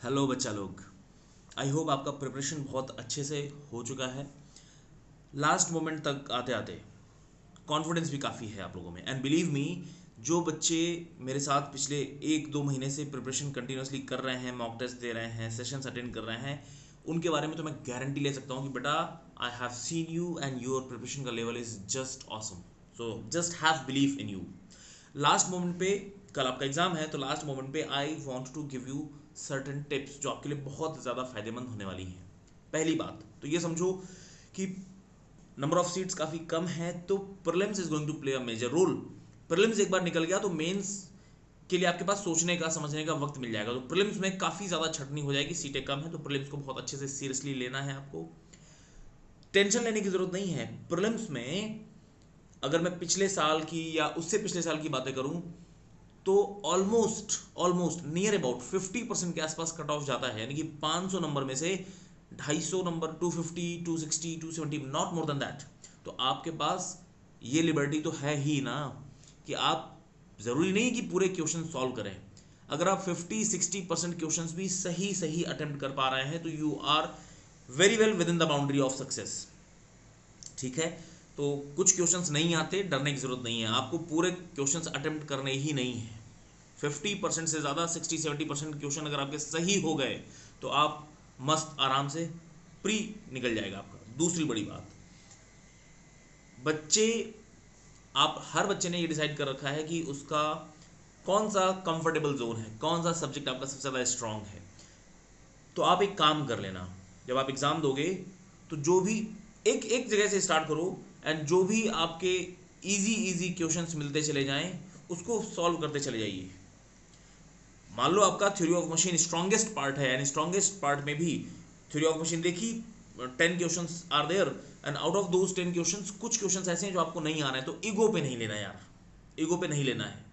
Hello बच्चा लोग। I hope आपका प्रिपरेशन बहुत अच्छे से हो चुका है। लास्ट मोमेंट तक आते आते कॉन्फिडेंस भी काफ़ी है आप लोगों में। एंड बिलीव मी, जो बच्चे मेरे साथ पिछले 1-2 महीने से प्रिपरेशन कंटिन्यूसली कर रहे हैं, मॉक टेस्ट दे रहे हैं, सेशंस अटेंड कर रहे हैं, उनके बारे में तो मैं गारंटी ले सकता हूँ कि बेटा I have seen you and your preparation का level is just awesome. So just have believe in you. Last moment पे, कल आपका एग्जाम है तो लास्ट मोमेंट पे I want to give you certain tips जो आपके लिए बहुत ज़्यादा फायदेमंद होने वाली हैं। पहली बात तो ये समझो कि नंबर ऑफ सीट्स काफ़ी कम है तो prelims is going to play a major role. Prelims एक बार निकल गया तो मेंस के लिए आपके पास सोचने का समझने का वक्त मिल जाएगा। तो प्रीलिम्स में काफ़ी ज़्यादा छटनी हो जाएगी, सीटें कम है तो प्रीलिम्स को बहुत अच्छे से सीरियसली लेना है आपको। टेंशन लेने की ज़रूरत नहीं है। प्रीलिम्स में अगर मैं पिछले साल की या उससे पिछले साल की बातें करूं तो ऑलमोस्ट ऑलमोस्ट नियर अबाउट 50% के आसपास कट ऑफ जाता है। यानी कि 500 नंबर में से 250 number, 250, 260, 270, not more than that. तो आपके पास ये लिबर्टी तो है ही ना कि आप ज़रूरी नहीं कि पूरे क्वेश्चन सॉल्व करें। अगर आप 50-60% क्वेश्चंस भी सही सही अटेम्प्ट कर पा रहे हैं तो you are very well within the boundary of success. ठीक है, तो कुछ क्वेश्चंस नहीं आते, डरने की जरूरत नहीं है। आपको पूरे क्वेश्चंस अटेम्प्ट करने ही नहीं है। 50% से ज़्यादा 60-70% क्वेश्चन अगर आपके सही हो गए तो आप मस्त आराम से प्री निकल जाएगा आपका। दूसरी बड़ी बात, बच्चे, आप हर बच्चे ने ये डिसाइड कर रखा है कि उसका कौन सा कंफर्टेबल जोन है, कौन सा सब्जेक्ट आपका सबसे ज़्यादा स्ट्रांग है। तो आप एक काम कर लेना, जब आप एग्ज़ाम दोगे तो जो भी एक एक जगह से स्टार्ट करो एंड जो भी आपके इजी इजी क्वेश्चंस मिलते चले जाएं उसको सॉल्व करते चले जाइए। मान लो आपका theory of machine strongest part है एंड स्ट्रॉन्गेस्ट पार्ट में भी थ्योरी ऑफ मशीन देखी 10 questions are there and out of those 10 questions कुछ क्वेश्चंस ऐसे हैं जो आपको नहीं आ रहे हैं। तो ईगो पे नहीं लेना यार, ईगो पे नहीं लेना है।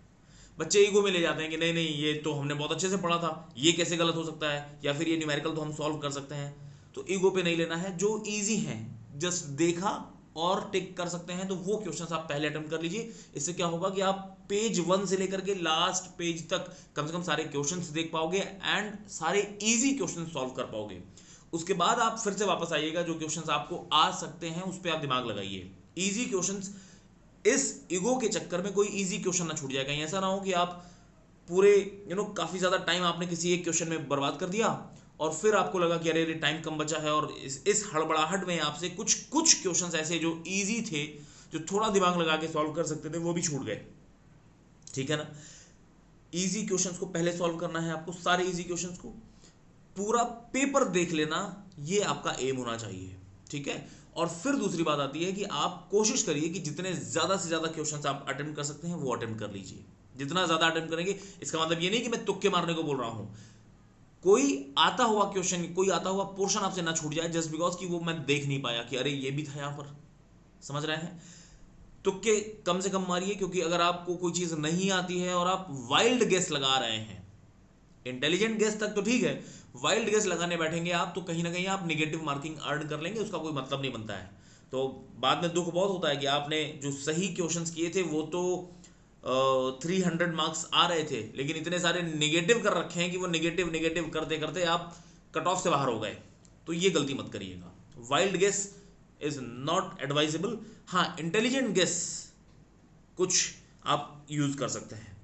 बच्चे ईगो में ले जाते हैं कि नहीं नहीं ये तो हमने बहुत अच्छे से पढ़ा था, ये कैसे गलत हो सकता है, या फिर ये न्यूमेरिकल तो हम सॉल्व कर सकते हैं। तो ईगो पे नहीं लेना है। जो इजी है जस्ट देखा और टिक कर सकते हैं तो वो क्वेश्चंस आप पहले अटेम्प्ट कर लीजिए। इससे क्या होगा कि आप पेज 1 से लेकर के लास्ट पेज तक कम से कम सारे क्वेश्चंस देख पाओगे एंड सारे इजी क्वेश्चन सॉल्व कर पाओगे। उसके बाद आप फिर से वापस आइएगा, जो क्वेश्चंस आपको आ सकते हैं उस पर आप दिमाग लगाइए। इजी क्वेश्चंस, इस ईगो के चक्कर में कोई इजी क्वेश्चन ना छूट जाए। कहीं ऐसा ना हो कि आप पूरे काफ़ी ज़्यादा टाइम आपने किसी एक क्वेश्चन में बर्बाद कर दिया और फिर आपको लगा कि अरे टाइम कम बचा है और इस हड़बड़ाहट में आपसे कुछ कुछ क्वेश्चंस ऐसे जो इजी थे, जो थोड़ा दिमाग लगा के सॉल्व कर सकते थे, वो भी छूट गए। ठीक है ना। इजी क्वेश्चंस को पहले सॉल्व करना है आपको, सारे इजी क्वेश्चंस को पूरा पेपर देख लेना, ये आपका एम होना चाहिए। ठीक है। और फिर दूसरी बात आती है कि आप कोशिश करिए कि जितने ज़्यादा से ज़्यादा क्वेश्चंस आप अटेम्प्ट कर सकते हैं वो अटेम्प्ट कर लीजिए। जितना ज़्यादा अटेम्प्ट करेंगे, इसका मतलब ये नहीं कि मैं तुक्के मारने को बोल रहा हूँ। कोई आता हुआ क्वेश्चन, कोई आता हुआ पोर्शन आपसे ना छूट जाए जस्ट बिकॉज कि वो मैं देख नहीं पाया कि अरे ये भी था यहाँ पर। समझ रहे हैं। तुक्के कम से कम मारिए, क्योंकि अगर आपको कोई चीज़ नहीं आती है और आप वाइल्ड गेस लगा रहे हैं, इंटेलिजेंट गेस तक तो ठीक है, वाइल्ड गेस लगाने बैठेंगे आप तो कहीं ना कहीं आप निगेटिव मार्किंग अर्न कर लेंगे, उसका कोई मतलब नहीं बनता है। तो बाद में दुख बहुत होता है कि आपने जो सही क्वेश्चंस किए थे वो तो 300 मार्क्स आ रहे थे, लेकिन इतने सारे निगेटिव कर रखे हैं कि वो निगेटिव निगेटिव करते करते आप कट ऑफ से बाहर हो गए। तो ये गलती मत करिएगा। Wild guess is not advisable. हाँ, इंटेलिजेंट गेस कुछ आप यूज कर सकते हैं।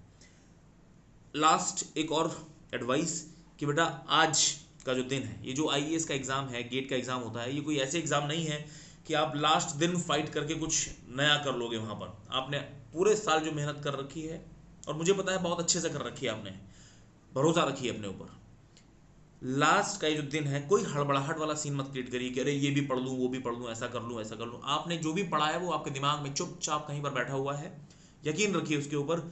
लास्ट एक और एडवाइस कि बेटा आज का जो दिन है, ये जो आईएएस का एग्ज़ाम है, गेट का एग्ज़ाम होता है, ये कोई ऐसे एग्ज़ाम नहीं है कि आप लास्ट दिन फाइट करके कुछ नया कर लोगे। वहाँ पर आपने पूरे साल जो मेहनत कर रखी है, और मुझे पता है बहुत अच्छे से कर रखी है आपने, भरोसा रखिए अपने ऊपर। लास्ट का ये जो दिन है, कोई हड़बड़ाहट वाला सीन मत क्रिएट करिए कि अरे ये भी पढ़ लूँ, वो भी पढ़ लूँ, ऐसा कर लूँ, ऐसा कर लूँ। आपने जो भी पढ़ा है वो आपके दिमाग में चुपचाप कहीं पर बैठा हुआ है, यकीन रखिए उसके ऊपर।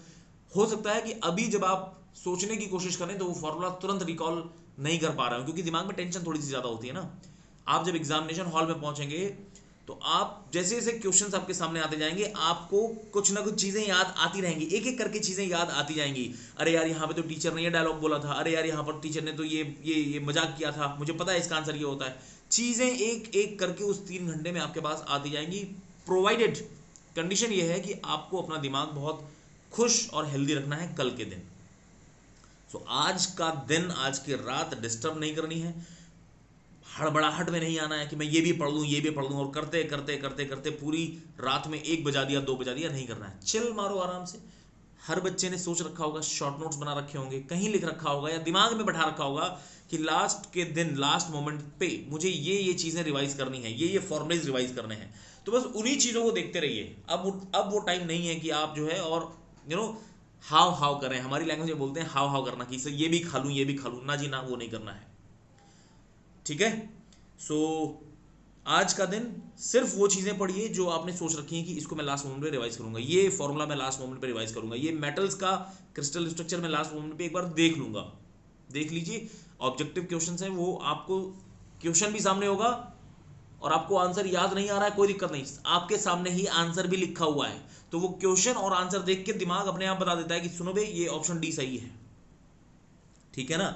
हो सकता है कि अभी जब आप सोचने की कोशिश करें तो वो फॉर्मूला तुरंत रिकॉल नहीं कर पा रहे हो, क्योंकि दिमाग में टेंशन थोड़ी सी ज़्यादा होती है ना। आप जब एग्जामिनेशन हॉल में पहुंचेंगे तो आप जैसे जैसे क्वेश्चंस आपके सामने आते जाएंगे, आपको कुछ ना कुछ चीज़ें याद आती रहेंगी, एक एक करके चीज़ें याद आती जाएंगी। अरे यार यहाँ पे तो टीचर ने ये डायलॉग बोला था, अरे यार यहाँ पर टीचर ने तो ये मजाक किया था, मुझे पता है इसका आंसर ये होता है। चीज़ें एक एक करके उस 3 घंटे में आपके पास आती जाएंगी, प्रोवाइडेड कंडीशन ये है कि आपको अपना दिमाग बहुत खुश और हेल्दी रखना है कल के दिन। सो आज का दिन, आज की रात डिस्टर्ब नहीं करनी है, हड़बड़ाहट में नहीं आना है कि मैं ये भी पढ़ लूँ ये भी पढ़ लूँ, और करते करते करते करते पूरी रात में 1 बजा दिया 2 बजा दिया, नहीं करना है। चिल मारो आराम से। हर बच्चे ने सोच रखा होगा, शॉर्ट नोट्स बना रखे होंगे, कहीं लिख रखा होगा या दिमाग में बैठा रखा होगा कि लास्ट के दिन, लास्ट मोमेंट पे मुझे ये चीज़ें रिवाइज करनी है, ये फॉर्मुलेज रिवाइज करने हैं। तो बस उन्हीं चीज़ों को देखते रहिए। अब वो टाइम नहीं है कि आप जो है और हाव हाव करें। हमारी लैंग्वेज में बोलते हैं हाव हाव करना, कि सर ये भी खा लूँ ये भी खा लूँ। ना जी ना, वो नहीं करना है। ठीक है। सो आज का दिन सिर्फ वो चीज़ें पढ़िए जो आपने सोच रखी हैं कि इसको मैं लास्ट मोमेंट पे रिवाइज करूंगा, ये फॉर्मूला मैं लास्ट मोमेंट पे रिवाइज करूंगा, ये मेटल्स का क्रिस्टल स्ट्रक्चर मैं लास्ट मोमेंट पे एक बार देख लूंगा। देख लीजिए, ऑब्जेक्टिव क्वेश्चंस हैं, वो आपको क्वेश्चन भी सामने होगा और आपको आंसर याद नहीं आ रहा है, कोई दिक्कत नहीं, आपके सामने ही आंसर भी लिखा हुआ है। तो वो क्वेश्चन और आंसर देख के दिमाग अपने आप बता देता है कि सुनो भाई ये ऑप्शन डी सही है। ठीक है ना।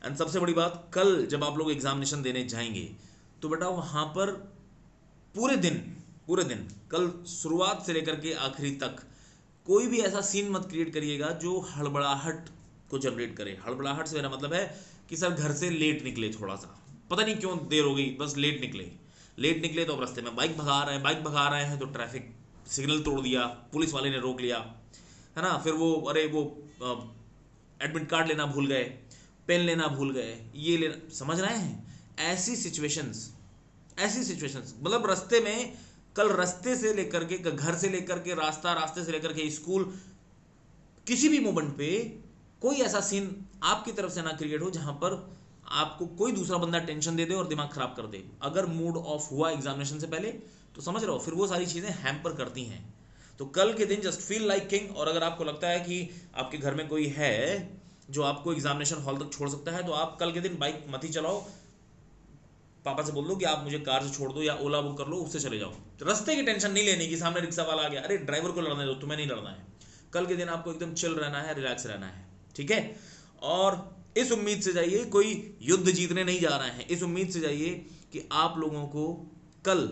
एंड सबसे बड़ी बात, कल जब आप लोग एग्जामिनेशन देने जाएंगे तो बेटा वहां पर पूरे दिन कल शुरुआत से लेकर के आखिरी तक कोई भी ऐसा सीन मत क्रिएट करिएगा जो हड़बड़ाहट को जनरेट करे। हड़बड़ाहट से मेरा मतलब है कि सर घर से लेट निकले, थोड़ा सा पता नहीं क्यों देर हो गई, बस लेट निकले तो अब रास्ते में बाइक भगा रहे हैं तो ट्रैफिक सिग्नल तोड़ दिया, पुलिस वाले ने रोक लिया, है ना। फिर वो एडमिट कार्ड लेना भूल गए, पेन लेना भूल गए, ये लेना, समझ रहे हैं। ऐसी सिचुएशंस मतलब रास्ते में, कल रास्ते से लेकर के, घर से लेकर के रास्ते से लेकर के स्कूल, किसी भी मोमेंट पे कोई ऐसा सीन आपकी तरफ से ना क्रिएट हो जहां पर आपको कोई दूसरा बंदा टेंशन दे दे और दिमाग खराब कर दे। अगर मूड ऑफ हुआ एग्जामिनेशन से पहले तो समझ रहे हो, फिर वो सारी चीजें हैम्पर करती हैं। तो कल के दिन जस्ट फील लाइक किंग। और अगर आपको लगता है कि आपके घर में कोई है जो आपको एग्जामिनेशन हॉल तक छोड़ सकता है, तो आप कल के दिन बाइक मत ही चलाओ, पापा से बोल दो कि आप मुझे कार से छोड़ दो या ओला बुक कर लो, उससे चले जाओ। रास्ते की टेंशन नहीं लेनी कि सामने रिक्शा वाला आ गया, अरे ड्राइवर को लड़ने दो, तुम्हें नहीं लड़ना है। कल के दिन आपको एकदम चिल रहना है, रिलैक्स रहना है। ठीक है। और इस उम्मीद से जाइए, कोई युद्ध जीतने नहीं जा रहे हैं, इस उम्मीद से जाइए कि आप लोगों को कल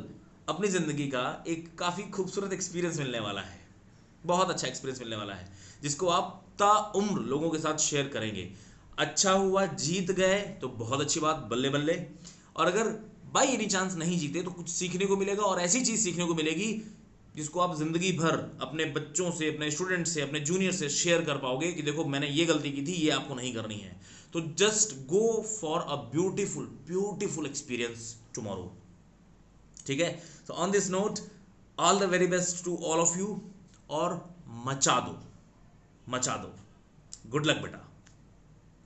अपनी जिंदगी का एक काफी खूबसूरत एक्सपीरियंस मिलने वाला है, बहुत अच्छा एक्सपीरियंस मिलने वाला है, जिसको आप ताउम्र लोगों के साथ शेयर करेंगे। अच्छा हुआ जीत गए तो बहुत अच्छी बात, बल्ले बल्ले। और अगर बाई एनी चांस नहीं जीते तो कुछ सीखने को मिलेगा, और ऐसी चीज सीखने को मिलेगी जिसको आप जिंदगी भर अपने बच्चों से, अपने स्टूडेंट से, अपने जूनियर से शेयर कर पाओगे कि देखो मैंने ये गलती की थी, ये आपको नहीं करनी है। तो just go for a beautiful experience tomorrow. ठीक है। So on this note, all the very best to all of you, और मचा दो। गुड लक बेटा।